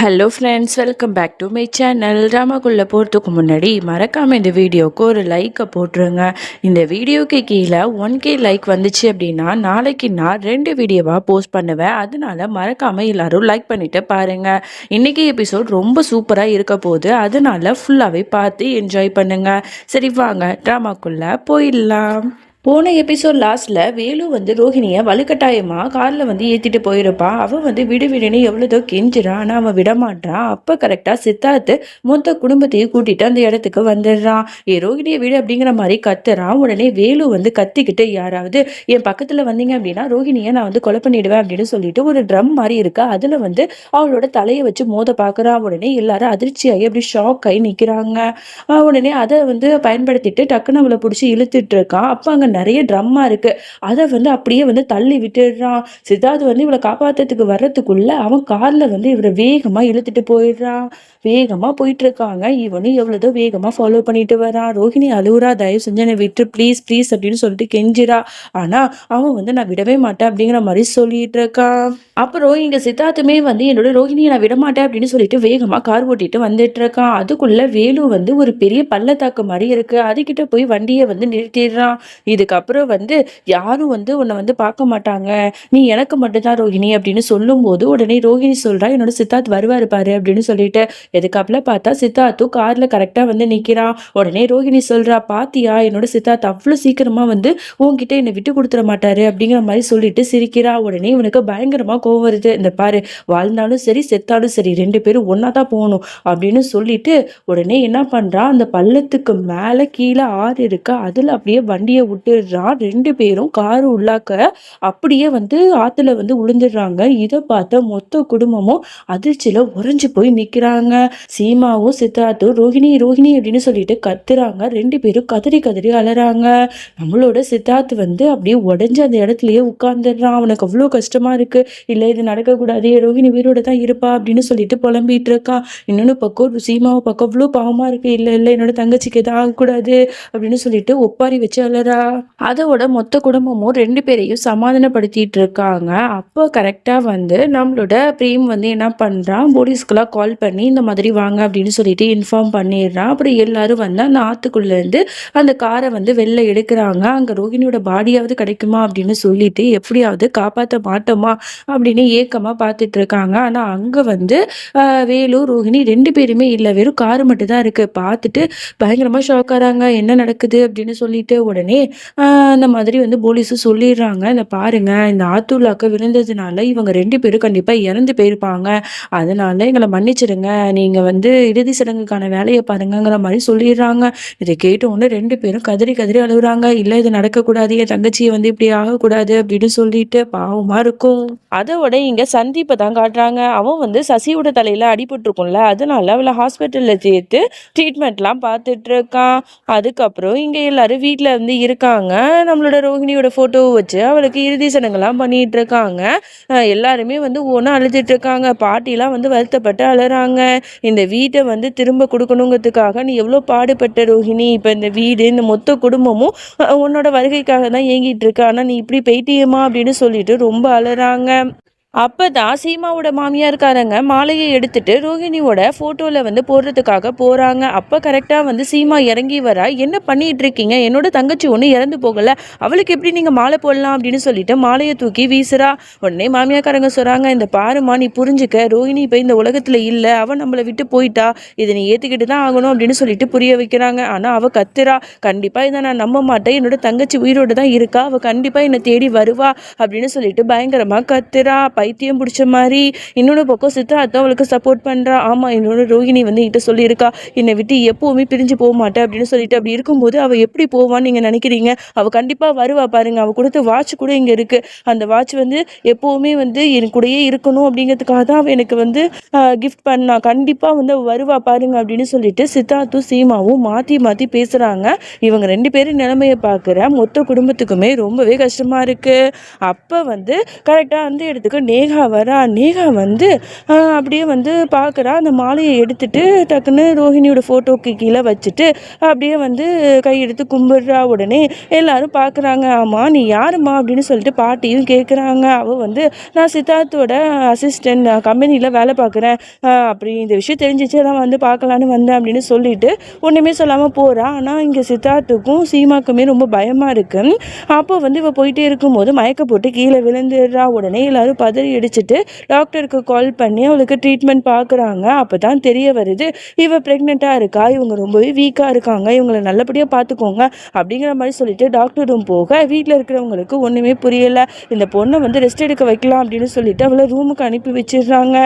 Hello friends, welcome back to my channel. ட்ராமாக்குள்ளே போகிறதுக்கு முன்னாடி மறக்காமல் இந்த வீடியோவுக்கு ஒரு லைக்கை போட்டுருங்க. இந்த வீடியோக்கு கீழே 1K லைக் வந்துச்சு அப்படின்னா நாளைக்கு நான் 2 வீடியோவாக போஸ்ட் பண்ணுவேன். அதனால மறக்காமல் எல்லாரும் லைக் பண்ணிவிட்டு பாருங்கள். இன்றைக்கி எபிசோட் ரொம்ப சூப்பராக இருக்க போகுது. அதனால ஃபுல்லாகவே பார்த்து என்ஜாய் பண்ணுங்கள். சரி வாங்க ட்ராமாக்குள்ளே போயிடலாம். போன எபிசோட் லாஸ்ட்ல வேலு ரோஹிணியை வலுக்கட்டாயமா கார்ல ஏத்திட்டு போயிருப்பான். அவன் விடு விடுன்னு எவ்வளவுதோ கெஞ்சிறான். ஆனா அவன் விடமாட்டான். அப்ப கரெக்டா சித்தார்த்து மொத்த குடும்பத்தையும் கூட்டிட்டு அந்த இடத்துக்கு வந்துடுறான். ரோஹிணியை விடு அப்படிங்கிற மாதிரி கத்துறான். உடனே வேலு கத்திக்கிட்டு, யாராவது என் பக்கத்துல வந்தீங்க அப்படின்னா ரோஹிணியை நான் கொலை பண்ணிடுவேன் அப்படின்னு சொல்லிட்டு ஒரு ட்ரம் மாதிரி இருக்கா, அதுல அவளோட தலையை வச்சு மோத பாக்குறான். உடனே எல்லாரும் அதிர்ச்சியாகி அப்படி ஷாக் ஆகி நிக்கிறாங்க. உடனே அதை பயன்படுத்திட்டு டக்குன்னு அவளை பிடிச்சி இழுத்துட்டு இருக்கான். அப்ப அங்க நிறைய ட்ரம்மா இருக்கு. அதை அப்படியே தள்ளி விட்டுடுறான். சித்தார்த் இவளை காப்பாத்துறதுக்கு வர்றதுக்குள்ள அவன் கார்ல இவரை வேகமா இழுத்துட்டு போயிடுறான். வேகமா போயிட்டு இருக்காங்க. இவனும் எவ்வளவுதோ வேகமா ஃபாலோ பண்ணிட்டு வரான். ரோஹிணி அழுவுறா, தயவு செஞ்சு என்னை விட்டு ப்ளீஸ் ப்ளீஸ் அப்படின்னு சொல்லிட்டு கெஞ்சிரா. ஆனா அவன் நான் விடவே மாட்டேன் அப்படிங்கிற மாதிரி சொல்லிட்டு இருக்கான். அப்புறம் இங்க சித்தார்த்துமே என்னோட ரோஹிணியை நான் விடமாட்டேன் அப்படின்னு சொல்லிட்டு வேகமா கார் ஓட்டிட்டு வந்துட்டு இருக்கான். அதுக்குள்ள வேலு ஒரு பெரிய பள்ளத்தாக்கு மாதிரி இருக்கு, அதுகிட்ட போய் வண்டியை நிறுத்திடுறான். இதுக்கப்புறம் யாரும் உன்னை பார்க்க மாட்டாங்க, நீ எனக்கு மட்டும்தான் ரோஹிணி அப்படின்னு சொல்லும் போது உடனே ரோஹிணி சொல்றா, என்னோட சித்தார்த் வருவாரு பாரு அப்படின்னு சொல்லிட்டு. எதுக்காப்புல பார்த்தா சித்தார்த்தும் கார்ல கரெக்டா நிக்கிறான். உடனே ரோஹிணி சொல்றா, பாத்தியா என்னோட சித்தார்த் அவ்வளவு சீக்கிரமா உன்கிட்ட என்னை விட்டு கொடுத்துட மாட்டாரு அப்படிங்கிற மாதிரி சொல்லிட்டு சிரிக்கிறா. உடனே இவனுக்கு பயங்கரமா கோவம் வருது. இந்த பாரு, வாழ்ந்தாலும் சரி செத்தாலும் சரி 2 பேரும் ஒன்னா தான் போகணும் அப்படின்னு சொல்லிட்டு உடனே என்ன பண்றான், அந்த பள்ளத்துக்கு மேல கீழே ஆறு இருக்கு, அதுல அப்படியே வண்டியை விட்டுடுறான். 2 பேரும் காரு உள்ளாக்க அப்படியே ஆத்துல விழுந்துடுறாங்க. இதை பார்த்த மொத்த குடும்பமும் அதிர்ச்சியில உறைஞ்சு போய் நிக்கிறாங்க. சீமாவும் சித்தார்த்தும் ரோஹிணி ரோஹிணி அப்படின்னு சொல்லிட்டு கத்துறாங்க. 2 பேரும் கதறி கதறி அலறாங்க. நம்மளோட சித்தார்த் அப்படியே உடஞ்சு அந்த இடத்துலயே உட்கார்ந்துடுறான். அவனுக்கு அவ்வளவு கஷ்டமா இருக்கு. இல்ல இது நடக்கக்கூடாது, ரோஹிணி வீரோட தான் இருப்பா அப்படின்னு சொல்லிட்டு புலம்பிட்டு இருக்கான். இன்னொன்னு பக்கம் சீமாவை பக்கம் அவ்வளவு பாவமா இருக்கு. இல்ல இல்ல என்னோட தங்கச்சிக்கு எதாவது ஆகக்கூடாது அப்படின்னு சொல்லிட்டு ஒப்பாரி வச்சு அலறா. அதோட மொத்த குடும்பமும் 2 பேரையும் சமாதானப்படுத்திட்டு இருக்காங்க. அப்போ கரெக்டா நம்மளோட பிரேம் என்ன பண்றான், போலீஸ்க்குலாம் கால் பண்ணி இந்த மாதிரி வாங்க அப்படின்னு சொல்லிட்டு இன்ஃபார்ம் பண்ணிடுறான். அப்புறம் எல்லாரும் அந்த ஆத்துக்குள்ள இருந்து அந்த காரை வெளில எடுக்கிறாங்க. அங்க ரோஹிணியோட பாடியாவது கிடைக்குமா அப்படின்னு சொல்லிட்டு எப்படியாவது காப்பாற்ற மாட்டோமா அப்படின்னு ஏக்கமா பார்த்துட்டு இருக்காங்க. ஆனா அங்க வேலு ரோஹிணி 2 பேருமே இல்ல, வெறும் காரு மட்டும் தான் இருக்கு. பார்த்துட்டு பயங்கரமா ஷாக் ஆறாங்க, என்ன நடக்குது அப்படின்னு சொல்லிட்டு. உடனே அந்த மாதிரி போலீஸு சொல்லிடுறாங்க, இந்த பாருங்க இந்த ஆத்துள்ளாக்க விழுந்ததுனால இவங்க 2 பேரும் கண்டிப்பா இறந்து போயிருப்பாங்க, அதனால எங்களை மன்னிச்சிடுங்க, நீங்க இறுதி சடங்குக்கான வேலையை பாருங்கிற மாதிரி சொல்லிடுறாங்க. இதை கேட்ட உடனே 2 பேரும் கதறி கதறி அழுகுறாங்க. இல்ல இது நடக்கக்கூடாது, என் தங்கச்சியை இப்படி ஆகக்கூடாது அப்படின்னு சொல்லிட்டு பாவமா இருக்கும். அதோட இங்க சந்தீப்பை தான் காட்டுறாங்க. அவன் சசியோட தலையில அடிபட்டு இருக்கும்ல, அதனால அவளை ஹாஸ்பிட்டல்ல சேர்த்து ட்ரீட்மெண்ட்லாம் பார்த்துட்டு இருக்கான். அதுக்கப்புறம் இங்க எல்லாரும் வீட்டுல இருக்காங்க. நம்மளோட ரோஹிணியோட போட்டோவை வச்சு அவளுக்கு இறுதி சடங்குலாம் பண்ணிட்டு இருக்காங்க. எல்லாருமே ஒன்னும் அழுதுட்டு இருக்காங்க. பாட்டிலாம் வருத்தப்பட்டு அழுறாங்க. இந்த வீட்டை திரும்ப கொடுக்கணுங்கிறதுக்காக நீ எவ்வளவு பாடுபட்ட ரோஹிணி, இப்ப இந்த வீடு இந்த மொத்த குடும்பமும் உன்னோட வருகைக்காக தான் ஏங்கிட்டு இருக்கு, ஆனா நீ இப்படி போயிட்டியம்மா அப்படின்னு சொல்லிட்டு ரொம்ப அழுறாங்க. அப்பதான் சீமாவோட மாமியாருக்காரங்க மாலையை எடுத்துட்டு ரோஹிணியோட போட்டோல போடுறதுக்காக போறாங்க. அப்ப கரெக்டா சீமா இறங்கி வரா. என்ன பண்ணிட்டு இருக்கீங்க, என்னோட தங்கச்சி ஒண்ணு இறந்து போகல, அவளுக்கு எப்படி நீங்க மாலை போடலாம் அப்படின்னு சொல்லிட்டு மாலையை தூக்கி வீசுறா. உடனே மாமியாக்காரங்க சொல்றாங்க, இந்த பாருமா நீ புரிஞ்சுக்க, ரோஹிணி இப்ப இந்த உலகத்துல இல்ல, அவ நம்மளை விட்டு போயிட்டா, இதை நீ ஏத்துக்கிட்டு தான் ஆகணும் அப்படின்னு சொல்லிட்டு புரிய வைக்கிறாங்க. ஆனா அவ கத்துறா, கண்டிப்பா இதை நான் நம்ப மாட்டேன், என்னோட தங்கச்சி உயிரோட தான் இருக்கா, அவ கண்டிப்பா என்னை தேடி வருவா அப்படின்னு சொல்லிட்டு பயங்கரமா கத்துறா, பைத்தியம் பிடிச்ச மாதிரி. இன்னொன்று பக்கம் சித்தார்த்தும் அவளுக்கு சப்போர்ட் பண்ணுறா. ஆமாம், என்னோட ரோஹிணி என்கிட்ட சொல்லியிருக்கா, என்னை விட்டு எப்போவுமே பிரிஞ்சு போக மாட்டேன் அப்படின்னு சொல்லிட்டு. அப்படி இருக்கும்போது அவள் எப்படி போவான்னு நீங்கள் நினைக்கிறீங்க, அவள் கண்டிப்பாக வருவா பாருங்க, அவள் கொடுத்த வாட்ச் கூட இங்கே இருக்குது, அந்த வாட்ச் எப்போவுமே என் கூடயே இருக்கணும் அப்படிங்கிறதுக்காக தான் அவள் எனக்கு கிஃப்ட் பண்ணா, கண்டிப்பாக அவள் வருவா பாருங்க அப்படின்னு சொல்லிட்டு சித்தார்த்தும் சீமாவும் மாற்றி மாற்றி பேசுகிறாங்க. இவங்க 2 பேரும் நிலைமையை பார்க்குற மொத்த குடும்பத்துக்குமே ரொம்பவே கஷ்டமாக இருக்குது. அப்போ கரெக்டாக அந்த இடத்துக்கு நேகா வரா. நேகா வந்து அப்படியே வந்து பார்க்குறா. அந்த மாலையை எடுத்துட்டு டக்குன்னு ரோஹிணியோட ஃபோட்டோக்கு கீழே வச்சுட்டு அப்படியே வந்து கையெடுத்து கும்பிடுறா. உடனே எல்லாரும் பார்க்குறாங்க. ஆமாம் நீ யாரும்மா அப்படின்னு சொல்லிட்டு பாட்டியும் கேட்குறாங்க. அவள் வந்து நான் சித்தார்த்தோட அசிஸ்டன்ட் கம்பெனியில் வேலை பார்க்குறேன், அப்படி இந்த விஷயம் தெரிஞ்சிச்சு தான் வந்து பார்க்கலான்னு வந்தேன் அப்படின்னு சொல்லிட்டு ஒன்றுமே சொல்லாமல் போகிறா. ஆனால் இங்கே சித்தார்த்துக்கும் சீமாக்குமே ரொம்ப பயமாக இருக்கு. அப்போ வந்து இவள் போயிட்டே இருக்கும்போது மயக்க போட்டு கீழே விழுந்துடுறா. உடனே எல்லாரும் பதறி அடிச்சுட்டு டாக்டருக்கு கால் பண்ணி அவளுக்கு ட்ரீட்மெண்ட் பார்க்குறாங்க. அப்போ தான் தெரிய வருது இவள் ப்ரெக்னெண்ட்டாக இருக்கா, இவங்க ரொம்பவே வீக்காக இருக்காங்க, இவங்களை நல்லபடியாக பார்த்துக்கோங்க அப்படிங்கிற மாதிரி சொல்லிட்டு டாக்டரும் போக வீட்டில் இருக்கிறவங்களுக்கு ஒன்றுமே புரியலை. இந்த பொண்ணை வந்து ரெஸ்ட் எடுக்க வைக்கலாம் அப்படின்னு சொல்லிட்டு அவளை ரூமுக்கு அனுப்பி வச்சிடுறாங்க.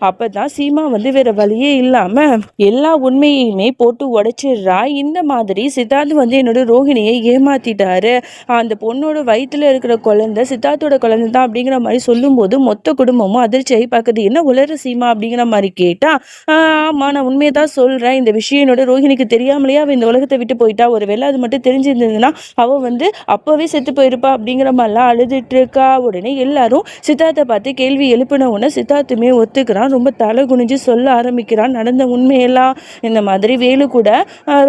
அப்போ தான் சீமா வந்து வேற வழியே இல்லாமல் எல்லா உண்மையுமே போட்டு உடைச்சிடுறா. இந்த மாதிரி சித்தார்த் வந்து என்னோட ரோஹிணியை ஏமாத்திட்டாரு, அந்த பொண்ணோட வயிற்றுல இருக்கிற குழந்தை சித்தார்த்தோட குழந்தை தான் அப்படிங்கிற மாதிரி சொல்லும்போது மொத்த குடும்பமும் அதிர்ச்சியாகி பார்க்குது. என்ன உலர சீமா அப்படிங்கிற மாதிரி கேட்டா, ஆமாம் நான் உண்மையை தான் சொல்கிறேன், இந்த விஷயம் என்னோட ரோஹிணிக்கு தெரியாமலேயே அவள் இந்த உலகத்தை விட்டு போயிட்டா, ஒரு வேளை அது மட்டும் தெரிஞ்சிருந்ததுன்னா அவள் வந்து அப்போவே செத்து போயிருப்பா அப்படிங்கிற மாதிரிலாம் அழுதுட்டு இருக்கா. உடனே எல்லாரும் சித்தார்த்தை பார்த்து கேள்வி எழுப்பின உடனே சித்தார்த்துமே ஒத்துக்கிறான். ரொம்ப தலை குனிஞ்சு சொல்ல ஆரம்பிக்கிறான் நடந்த உண்மையெல்லாம். இந்த மாதிரி வேலு கூட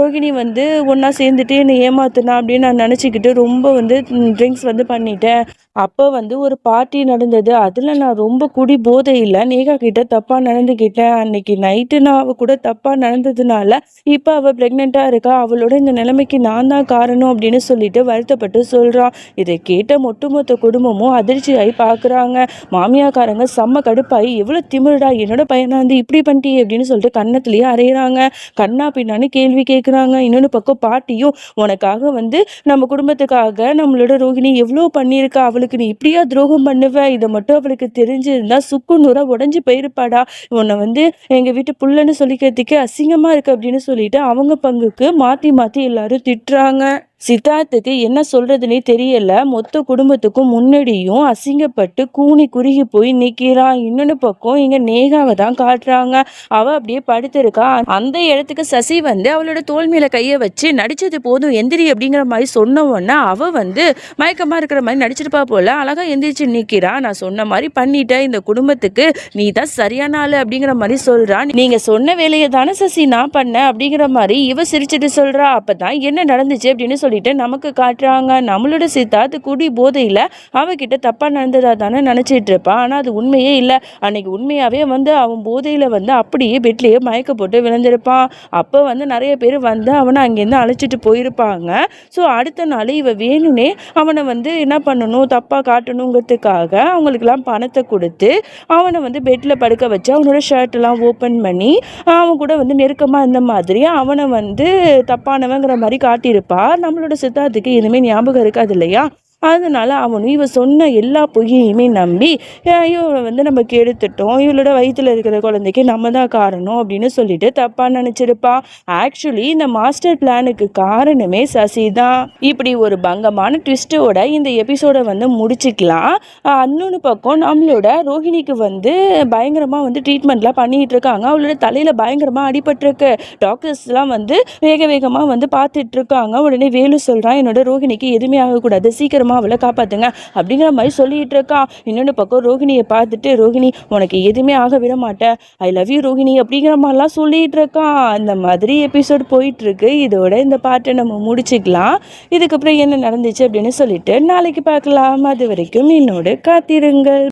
ரோஹிணி வந்து ஒன்றா சேர்ந்துட்டு என்னை ஏமாத்துனா அப்படின்னு நான் நினச்சிக்கிட்டு ரொம்ப வந்து ட்ரிங்க்ஸ் வந்து பண்ணிட்டேன். அப்போ வந்து ஒரு பார்ட்டி நடந்தது, அதில் நான் ரொம்ப குடி போதையில் நேகா கிட்ட தப்பாக நடந்துக்கிட்டேன். அன்னைக்கு நைட்டு நான் அவள் கூட தப்பாக நடந்ததுனால இப்போ அவள் ப்ரெக்னெண்ட்டாக இருக்கா, அவளோட இந்த நிலைமைக்கு நான் தான் காரணம் அப்படின்னு சொல்லிட்டு வருத்தப்பட்டு சொல்கிறான். இதை கேட்ட ஒட்டுமொத்த குடும்பமும் அதிர்ச்சியாகி பார்க்குறாங்க. மாமியாக்காரங்க செம்ம கடுப்பாகி எவ்வளோ திமிருடா, என்னோட பையனை வந்து இப்படி பண்ணிட்டி அப்படின்னு சொல்லிட்டு கன்னத்துலேயே அறையிறாங்க. கண்ணா பின்னான்னு கேள்வி கேட்குறாங்க. இன்னொன்று பக்கம் பாட்டியும் உனக்காக வந்து நம்ம குடும்பத்துக்காக நம்மளோட ரோஹிணி எவ்வளோ பண்ணியிருக்கா, அவளுக்கு நீ இப்படியா துரோகம் பண்ணுவ, இதை மட்டும் அவளுக்கு தெரிஞ்சிருந்தா சுக்கு நூறா உடஞ்சி போயிருப்பாடா, உன்னை வந்து எங்கள் வீட்டு புள்ளன்னு சொல்லிக்கிறதுக்கே அசிங்கமாக இருக்கு அப்படின்னு சொல்லிட்டு அவங்க பங்குக்கு மாற்றி மாற்றி எல்லாரும் திட்டுறாங்க. சித்தார்த்துக்கு என்ன சொல்றதுன்னே தெரியல. மொத்த குடும்பத்துக்கும் முன்னாடியும் அசிங்கப்பட்டு கூனி குறுகி போய் நிற்கிறான். இன்னொன்று பக்கம் இங்கே நேகாவை தான் காட்டுறாங்க. அவள் அப்படியே படுத்திருக்கா. அந்த இடத்துக்கு சசி வந்து அவளோட தோல் மேல கையை வச்சு நடிச்சது போதும் எந்திரி அப்படிங்கிற மாதிரி சொன்ன உடனே அவள் வந்து மயக்கமாக இருக்கிற மாதிரி நடிச்சிருப்பா போல அழகா எந்திரிச்சு நிற்கிறா. நான் சொன்ன மாதிரி பண்ணிட்டேன், இந்த குடும்பத்துக்கு நீ தான் சரியான ஆளு அப்படிங்கிற மாதிரி சொல்றான். நீங்க சொன்ன வேலையை தானே சசி நான் பண்ணேன் அப்படிங்கிற மாதிரி இவ சிரிச்சுட்டு சொல்றா. அப்பதான் என்ன நடந்துச்சு அப்படின்னு சொல்லிட்டு நமக்கு காட்டுறாங்க. நம்மளோட சித்தார்த் குடி போதையில் அவகிட்ட தப்பாக நடந்ததா தானே நினச்சிட்டு இருப்பான். ஆனால் அது உண்மையே இல்லை. அன்னைக்கு உண்மையாகவே வந்து அவன் போதையில் வந்து அப்படியே பெட்லேயே மயக்க போட்டு விழுந்திருப்பான். அப்போ வந்து நிறைய பேர் வந்து அவனை அங்கேருந்து அழைச்சிட்டு போயிருப்பாங்க. ஸோ அடுத்த நாள் இவ வேணும்னே அவனை வந்து என்ன பண்ணணும், தப்பாக காட்டணுங்கிறதுக்காக அவங்களுக்கெல்லாம் பணத்தை கொடுத்து அவனை வந்து பெட்டில் படுக்க வச்சு அவனோட ஷர்ட்டெல்லாம் ஓப்பன் பண்ணி அவன் கூட வந்து நெருக்கமாக இருந்த மாதிரி அவனை வந்து தப்பானவங்கிற மாதிரி காட்டியிருப்பா. நம்மளோட சித்தார்த்துக்கு எதுவுமே ஞாபகம் இருக்காது இல்லையா, அதனால அவனும் இவ சொன்ன எல்லா பொய்யையுமே நம்பி இவளை வந்து நம்ம கெடுத்துட்டோம், இவளோட வயிற்றுல இருக்கிற குழந்தைக்கு நம்ம தான் காரணம் அப்படின்னு சொல்லிட்டு தப்பாக நினச்சிருப்பான். ஆக்சுவலி இந்த மாஸ்டர் பிளானுக்கு காரணமே சசி தான். இப்படி ஒரு பங்கமான ட்விஸ்டோட இந்த எபிசோடை வந்து முடிச்சுக்கலாம். இன்னொன்று பக்கம் நம்மளோட ரோஹிணிக்கு வந்து பயங்கரமாக வந்து ட்ரீட்மெண்ட்லாம் பண்ணிகிட்டு இருக்காங்க. அவளோட தலையில் பயங்கரமாக அடிபட்டிருக்கு. டாக்டர்ஸ்லாம் வந்து வேக வேகமாக வந்து பார்த்துட்டு இருக்காங்க. உடனே வேலு சொல்கிறான், என்னோட ரோஹிணிக்கு எதுவுமே ஆகக்கூடாது, சீக்கிரம் அவளை காப்பாத்துங்க அப்படிங்கிற மாதிரி சொல்லிட்டு இருக்கா. இன்னொன்று பக்கம் ரோஹிணியை பார்த்துட்டு, ரோஹிணி உனக்கு எதுவுமே ஆக விட மாட்டேன், ஐ லவ் யூ ரோஹிணி அப்படிங்கிற மாதிரிலாம் சொல்லிட்டு இருக்கான். அந்த மாதிரி எபிசோட் போயிட்டு இருக்கு. இதோட இந்த பாட்டை நம்ம முடிச்சுக்கலாம். இதுக்கப்புறம் என்ன நடந்துச்சு அப்படின்னு சொல்லிட்டு நாளைக்கு பார்க்கலாம். அது வரைக்கும் என்னோட காத்திருங்கள்.